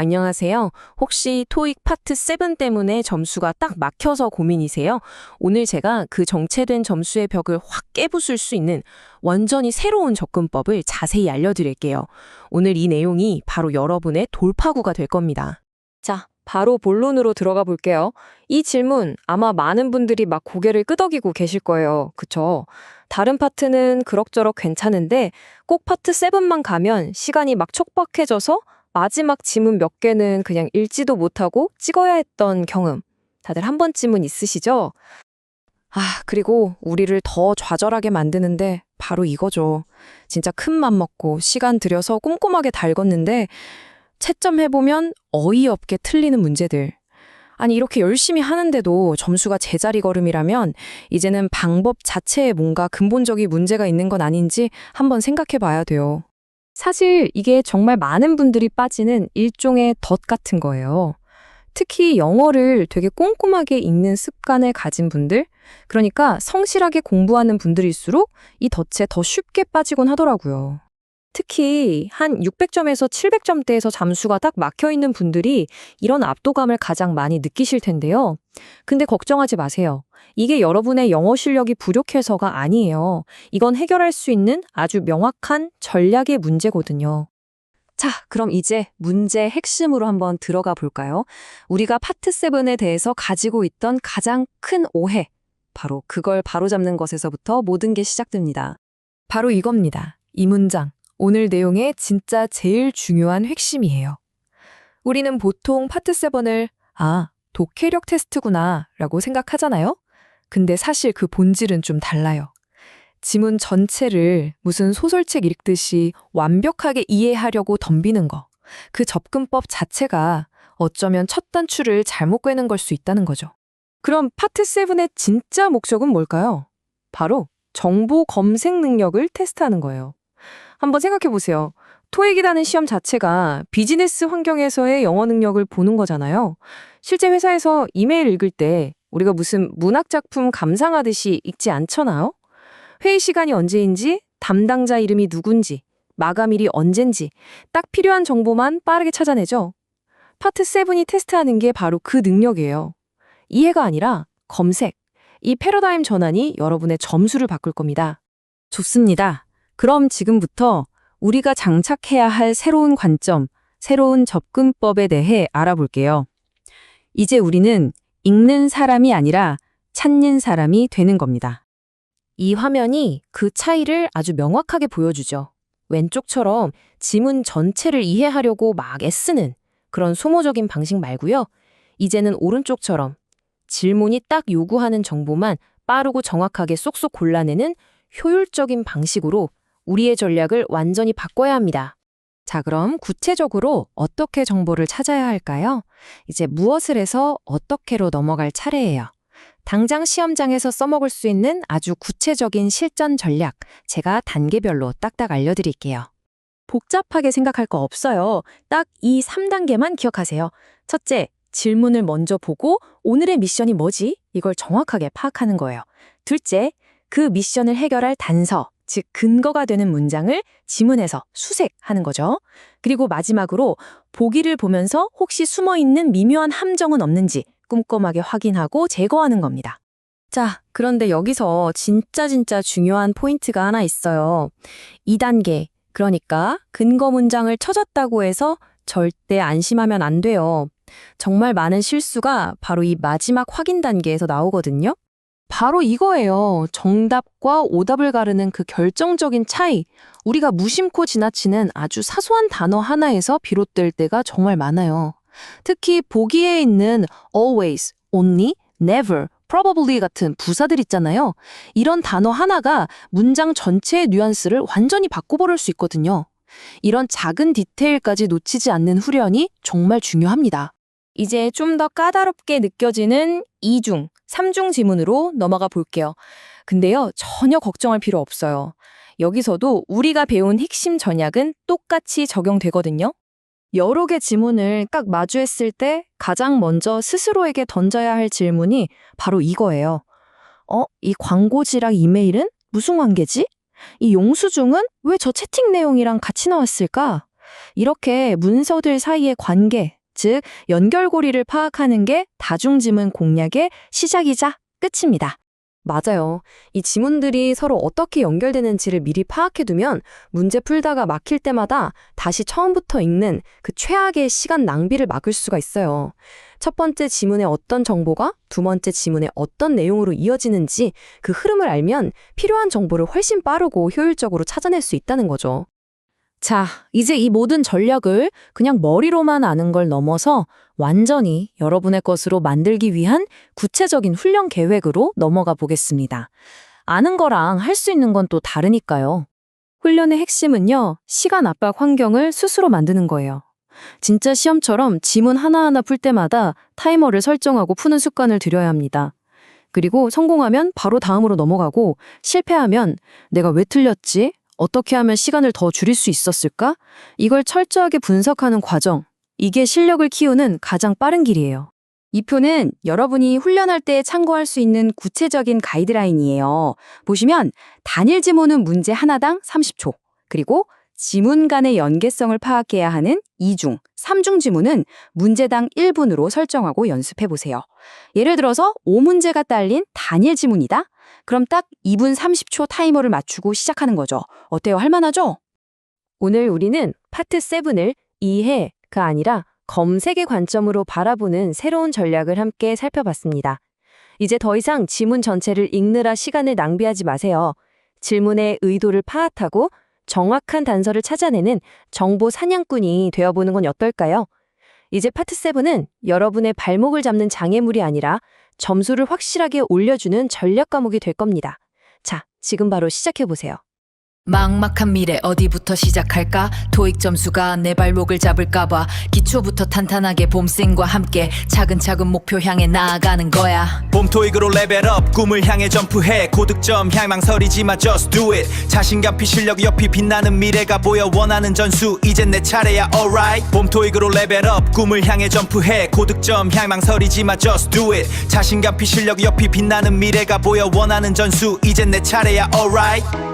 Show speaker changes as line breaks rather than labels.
안녕하세요. 혹시 토익 파트 7 때문에 점수가 딱 막혀서 고민이세요? 오늘 제가 그 정체된 점수의 벽을 확 깨부술 수 있는 완전히 새로운 접근법을 자세히 알려드릴게요. 오늘 이 내용이 바로 여러분의 돌파구가 될 겁니다.
자, 바로 본론으로 들어가 볼게요. 이 질문 아마 많은 분들이 막 고개를 끄덕이고 계실 거예요. 그쵸? 다른 파트는 그럭저럭 괜찮은데 꼭 파트 7만 가면 시간이 막 촉박해져서 마지막 지문 몇 개는 그냥 읽지도 못하고 찍어야 했던 경험. 다들 한 번쯤은 있으시죠? 그리고 우리를 더 좌절하게 만드는데 바로 이거죠. 진짜 큰 맘 먹고 시간 들여서 꼼꼼하게 달궜는데 채점해보면 어이없게 틀리는 문제들. 아니, 이렇게 열심히 하는데도 점수가 제자리 걸음이라면 이제는 방법 자체에 뭔가 근본적인 문제가 있는 건 아닌지 한번 생각해 봐야 돼요. 사실 이게 정말 많은 분들이 빠지는 일종의 덫 같은 거예요. 특히 영어를 되게 꼼꼼하게 읽는 습관을 가진 분들, 그러니까 성실하게 공부하는 분들일수록 이 덫에 더 쉽게 빠지곤 하더라고요. 특히 한 600점에서 700점대에서 잠수가 딱 막혀 있는 분들이 이런 압도감을 가장 많이 느끼실 텐데요. 근데 걱정하지 마세요. 이게 여러분의 영어 실력이 부족해서가 아니에요. 이건 해결할 수 있는 아주 명확한 전략의 문제거든요. 자, 그럼 이제 문제의 핵심으로 한번 들어가 볼까요? 우리가 파트 7에 대해서 가지고 있던 가장 큰 오해, 바로 그걸 바로잡는 것에서부터 모든 게 시작됩니다. 바로 이겁니다. 이 문장. 오늘 내용의 진짜 제일 중요한 핵심이에요. 우리는 보통 파트 7을 독해력 테스트구나 라고 생각하잖아요. 근데 사실 그 본질은 좀 달라요. 지문 전체를 무슨 소설책 읽듯이 완벽하게 이해하려고 덤비는 거. 그 접근법 자체가 어쩌면 첫 단추를 잘못 꿰는 걸 수 있다는 거죠. 그럼 파트 7의 진짜 목적은 뭘까요? 바로 정보 검색 능력을 테스트하는 거예요. 한번 생각해 보세요. 토익이라는 시험 자체가 비즈니스 환경에서의 영어 능력을 보는 거잖아요. 실제 회사에서 이메일 읽을 때 우리가 무슨 문학작품 감상하듯이 읽지 않잖아요. 회의 시간이 언제인지, 담당자 이름이 누군지, 마감일이 언젠지 딱 필요한 정보만 빠르게 찾아내죠. 파트 7이 테스트하는 게 바로 그 능력이에요. 이해가 아니라 검색. 이 패러다임 전환이 여러분의 점수를 바꿀 겁니다. 좋습니다. 그럼 지금부터 우리가 장착해야 할 새로운 관점, 새로운 접근법에 대해 알아볼게요. 이제 우리는 읽는 사람이 아니라 찾는 사람이 되는 겁니다. 이 화면이 그 차이를 아주 명확하게 보여주죠. 왼쪽처럼 지문 전체를 이해하려고 막 애쓰는 그런 소모적인 방식 말고요. 이제는 오른쪽처럼 질문이 딱 요구하는 정보만 빠르고 정확하게 쏙쏙 골라내는 효율적인 방식으로 우리의 전략을 완전히 바꿔야 합니다. 자, 그럼 구체적으로 어떻게 정보를 찾아야 할까요? 이제 무엇을 해서 어떻게로 넘어갈 차례예요. 당장 시험장에서 써먹을 수 있는 아주 구체적인 실전 전략, 제가 단계별로 딱딱 알려드릴게요. 복잡하게 생각할 거 없어요. 딱 이 3단계만 기억하세요. 첫째, 질문을 먼저 보고 오늘의 미션이 뭐지? 이걸 정확하게 파악하는 거예요. 둘째, 그 미션을 해결할 단서, 즉 근거가 되는 문장을 지문에서 수색하는 거죠. 그리고 마지막으로 보기를 보면서 혹시 숨어있는 미묘한 함정은 없는지 꼼꼼하게 확인하고 제거하는 겁니다. 자, 그런데 여기서 진짜 중요한 포인트가 하나 있어요. 2단계, 그러니까 근거 문장을 찾았다고 해서 절대 안심하면 안 돼요. 정말 많은 실수가 바로 이 마지막 확인 단계에서 나오거든요. 바로 이거예요. 정답과 오답을 가르는 그 결정적인 차이. 우리가 무심코 지나치는 아주 사소한 단어 하나에서 비롯될 때가 정말 많아요. 특히 보기에 있는 always, only, never, probably 같은 부사들 있잖아요. 이런 단어 하나가 문장 전체의 뉘앙스를 완전히 바꿔버릴 수 있거든요. 이런 작은 디테일까지 놓치지 않는 후련이 정말 중요합니다. 이제 좀 더 까다롭게 느껴지는 2중, 3중 지문으로 넘어가 볼게요. 근데요, 전혀 걱정할 필요 없어요. 여기서도 우리가 배운 핵심 전략은 똑같이 적용되거든요. 여러 개 지문을 딱 마주했을 때 가장 먼저 스스로에게 던져야 할 질문이 바로 이거예요. 이 광고지랑 이메일은 무슨 관계지? 이 영수증은 왜 저 채팅 내용이랑 같이 나왔을까?
이렇게 문서들 사이의 관계, 즉 연결고리를 파악하는 게 다중지문 공략의 시작이자 끝입니다.
맞아요. 이 지문들이 서로 어떻게 연결되는지를 미리 파악해두면 문제 풀다가 막힐 때마다 다시 처음부터 읽는 그 최악의 시간 낭비를 막을 수가 있어요. 첫 번째 지문에 어떤 정보가 두 번째 지문에 어떤 내용으로 이어지는지 그 흐름을 알면 필요한 정보를 훨씬 빠르고 효율적으로 찾아낼 수 있다는 거죠.
자, 이제 이 모든 전략을 그냥 머리로만 아는 걸 넘어서 완전히 여러분의 것으로 만들기 위한 구체적인 훈련 계획으로 넘어가 보겠습니다. 아는 거랑 할 수 있는 건 또 다르니까요. 훈련의 핵심은요, 시간 압박 환경을 스스로 만드는 거예요. 진짜 시험처럼 지문 하나하나 풀 때마다 타이머를 설정하고 푸는 습관을 들여야 합니다. 그리고 성공하면 바로 다음으로 넘어가고 실패하면 내가 왜 틀렸지? 어떻게 하면 시간을 더 줄일 수 있었을까? 이걸 철저하게 분석하는 과정. 이게 실력을 키우는 가장 빠른 길이에요.
이 표는 여러분이 훈련할 때 참고할 수 있는 구체적인 가이드라인이에요. 보시면 단일 지문은 문제 하나당 30초, 그리고 지문 간의 연계성을 파악해야 하는 2중, 3중 지문은 문제당 1분으로 설정하고 연습해 보세요. 예를 들어서 5문제가 딸린 단일 지문이다? 그럼 딱 2분 30초 타이머를 맞추고 시작하는 거죠. 어때요? 할만하죠?
오늘 우리는 파트 7을 이해가 아니라 검색의 관점으로 바라보는 새로운 전략을 함께 살펴봤습니다. 이제 더 이상 지문 전체를 읽느라 시간을 낭비하지 마세요. 질문의 의도를 파악하고 정확한 단서를 찾아내는 정보 사냥꾼이 되어보는 건 어떨까요? 이제 파트 7은 여러분의 발목을 잡는 장애물이 아니라 점수를 확실하게 올려주는 전략 과목이 될 겁니다. 자, 지금 바로 시작해보세요.
막막한 미래 어디부터 시작할까? 토익 점수가 내 발목을 잡을까봐 기초부터 탄탄하게 봄쌤과 함께 차근차근 목표 향해 나아가는 거야.
봄 토익으로 레벨업 꿈을 향해 점프해 고득점 향망설이지마 just do it 자신감 실력 옆이 빛나는 미래가 보여 원하는 전수 이젠 내 차례야 alright 봄 토익으로 레벨업 꿈을 향해 점프해 고득점 향망설이지마 just do it 자신감 실력 옆이 빛나는 미래가 보여 원하는 전수 이젠 내 차례야 alright